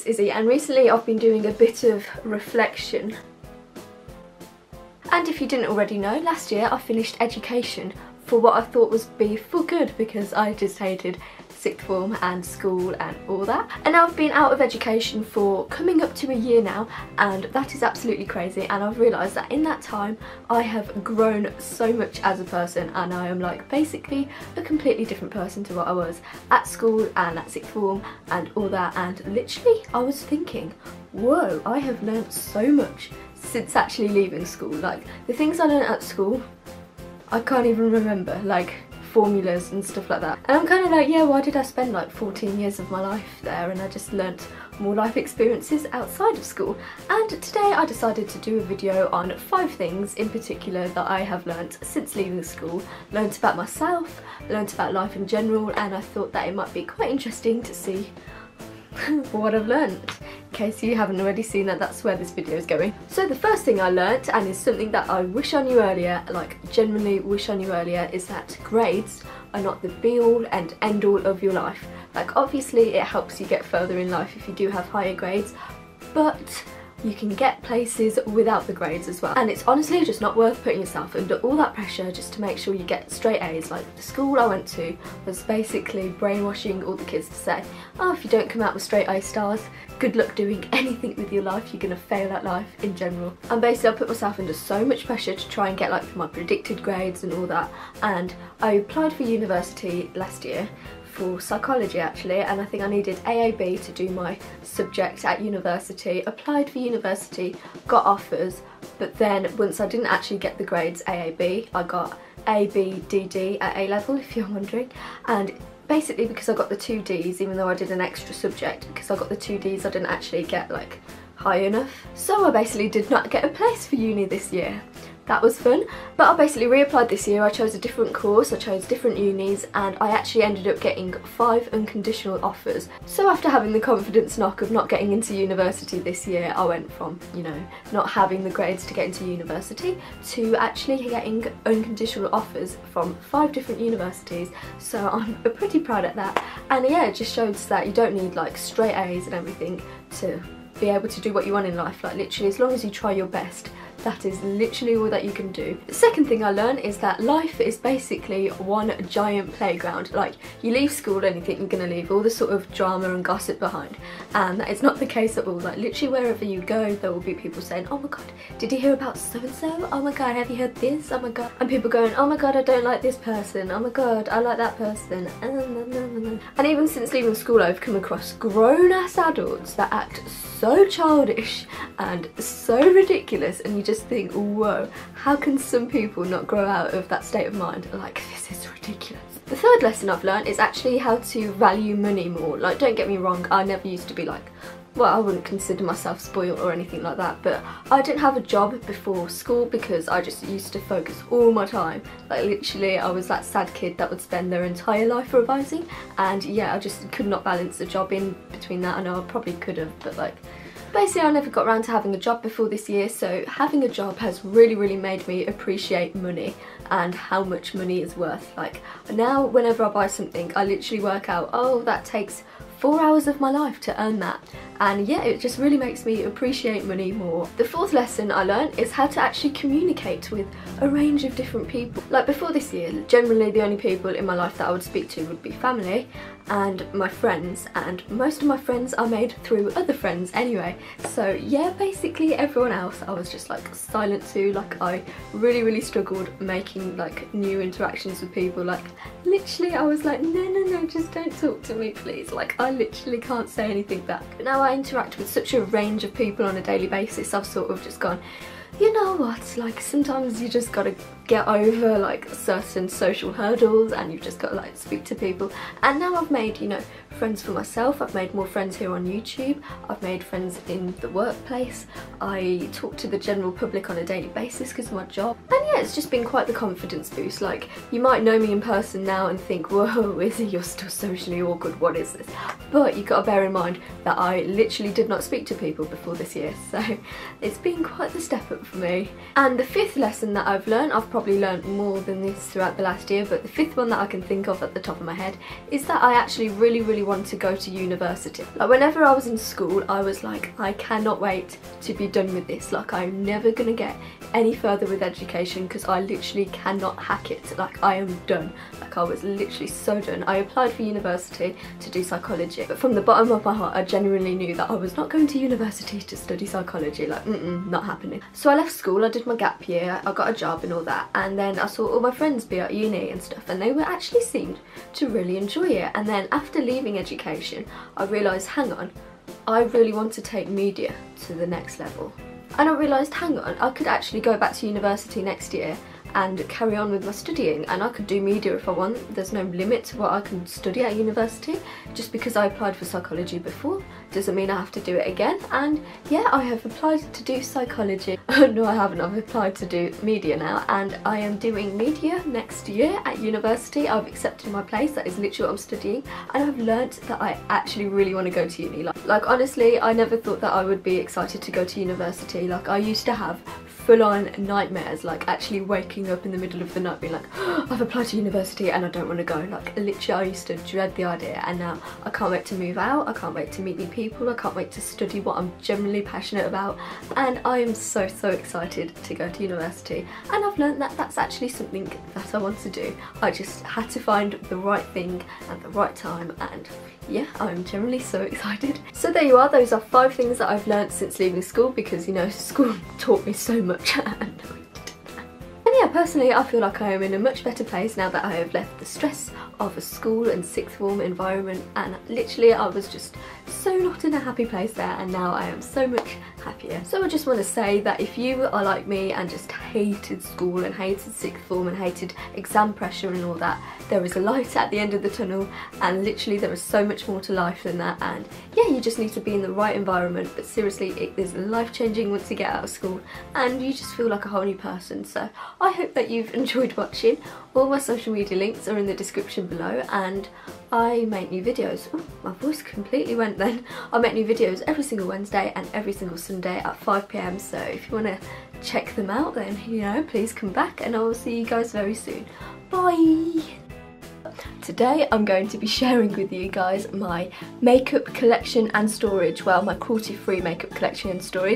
it's Izzy, and recently I've been doing a bit of reflection. And if you didn't already know, last year I finished education for what I thought was be for good, because I just hated sixth form and school and all that. And now I've been out of education for coming up to a year now, and that is absolutely crazy, and I've realised that in that time I have grown so much as a person, and I am like basically a completely different person to what I was at school and at sixth form and all that. And literally I was thinking, whoa, I have learnt so much since actually leaving school. Like the things I learnt at school I can't even remember, like formulas and stuff like that. And I'm kind of like, yeah, why did I spend like 14 years of my life there, and I just learnt more life experiences outside of school. And today I decided to do a video on 5 things in particular that I have learnt since leaving school, learnt about myself, learnt about life in general, and I thought that it might be quite interesting to see what I've learnt. In case you haven't already seen that, that's where this video is going. So the first thing I learnt, and is something that I wish I knew earlier, like genuinely wish I knew earlier, is that grades are not the be all and end all of your life. Like obviously it helps you get further in life if you do have higher grades, but you can get places without the grades as well. And it's honestly just not worth putting yourself under all that pressure just to make sure you get straight A's. Like the school I went to was basically brainwashing all the kids to say, oh, if you don't come out with straight A stars, good luck doing anything with your life, you're gonna fail at life in general. And basically I put myself under so much pressure to try and get like my predicted grades and all that. And I applied for university last year for psychology actually, and I think I needed AAB to do my subject at university. Applied for university, got offers, but then once I didn't actually get the grades AAB, I got ABDD at A level, if you're wondering. And basically because I got the 2 Ds, even though I did an extra subject, because I got the 2 Ds I didn't actually get like high enough. So I basically did not get a place for uni this year. That was fun, but I basically reapplied this year. I chose a different course, I chose different unis, and I actually ended up getting 5 unconditional offers. So after having the confidence knock of not getting into university this year, I went from, you know, not having the grades to get into university to actually getting unconditional offers from 5 different universities. So I'm pretty proud at that. And yeah, it just shows that you don't need like straight A's and everything to be able to do what you want in life. Like literally, as long as you try your best, that is literally all that you can do. The second thing I learned is that life is basically one giant playground. Like you leave school and you think you're gonna leave all the sort of drama and gossip behind, and that is not the case at all. Like literally wherever you go there will be people saying, oh my god, did you hear about so and so? Oh my god, have you heard this? Oh my god. And people going, oh my god, I don't like this person. Oh my god, I like that person. And even since leaving school I've come across grown ass adults that act so childish and so ridiculous, and you just think, whoa, how can some people not grow out of that state of mind? Like, this is ridiculous. The third lesson I've learned is actually how to value money more. Like, don't get me wrong, I never used to be like, well, I wouldn't consider myself spoiled or anything like that, but I didn't have a job before school because I just used to focus all my time. Like literally I was that sad kid that would spend their entire life revising, and yeah, I just could not balance a job in between that. I know I probably could have, but like basically I never got around to having a job before this year, so having a job has really made me appreciate money and how much money is worth. Like now whenever I buy something I literally work out, oh, that takes 4 hours of my life to earn that. And yeah, it just really makes me appreciate money more. The fourth lesson I learned is how to actually communicate with a range of different people. Like before this year, generally the only people in my life that I would speak to would be family and my friends, and most of my friends I made through other friends anyway. So yeah, basically everyone else I was just like silent to. Like I really struggled making like new interactions with people. Like literally I was like, no, just don't talk to me please. Like I literally can't say anything back. But now I interact with such a range of people on a daily basis, I've sort of just gone, you know what, like sometimes you just gotta get over like certain social hurdles and you've just got to like speak to people. And now I've made, you know, friends for myself. I've made more friends here on YouTube. I've made friends in the workplace. I talk to the general public on a daily basis because of my job. And yeah, it's just been quite the confidence boost. Like you might know me in person now and think, whoa, Izzy, you're still socially awkward, what is this? But you gotta bear in mind that I literally did not speak to people before this year, so it's been quite the step up for me. And the fifth lesson that I've learned, I've probably learned more than this throughout the last year, but the fifth one that I can think of at the top of my head is that I actually really want to go to university. Like whenever I was in school, I was like, I cannot wait to be done with this. Like I'm never gonna get any further with education because I literally cannot hack it. Like I am done. Like I was literally so done. I applied for university to do psychology, but from the bottom of my heart I genuinely knew that I was not going to university to study psychology. Like not happening. So I left school, I did my gap year, I got a job and all that, and then I saw all my friends be at uni and stuff, and they were actually seemed to really enjoy it. And then after leaving education I realised, hang on, I really want to take media to the next level. And I realised, hang on, I could actually go back to university next year and carry on with my studying, and I could do media if I want. There's no limit to what I can study at university. Just because I applied for psychology before doesn't mean I have to do it again. And yeah, I have applied to do psychology. No, I haven't. I've applied to do media now, and I am doing media next year at university. I've accepted my place. That is literally what I'm studying, and I've learnt that I actually really want to go to uni. Like honestly, I never thought that I would be excited to go to university. Like I used to have full-on nightmares, like actually waking up in the middle of the night being like, oh, I've applied to university and I don't want to go. Like literally I used to dread the idea, and now I can't wait to move out, I can't wait to meet new people, I can't wait to study what I'm genuinely passionate about, and I am so excited to go to university. And I've learned that that's actually something that I want to do. I just had to find the right thing at the right time, and yeah, I'm generally so excited. So there you are, those are 5 things that I've learned since leaving school, because you know, school taught me so much. And yeah, personally I feel like I am in a much better place now that I have left the stress of a school and sixth form environment, and literally I was just so not in a happy place there, and now I am so much happier. So I just want to say that if you are like me and just hated school and hated sixth form and hated exam pressure and all that, there is a light at the end of the tunnel, and literally there is so much more to life than that. And yeah, you just need to be in the right environment, but seriously it is life-changing once you get out of school and you just feel like a whole new person. So I hope that you've enjoyed watching. All my social media links are in the description below, and I make new videos. Ooh, my voice completely went then. I make new videos every single Wednesday and every single Sunday at 5 PM, so if you want to check them out, then you know, please come back, and I will see you guys very soon. Bye! Today I'm going to be sharing with you guys my makeup collection and storage, well, my cruelty-free makeup collection and storage.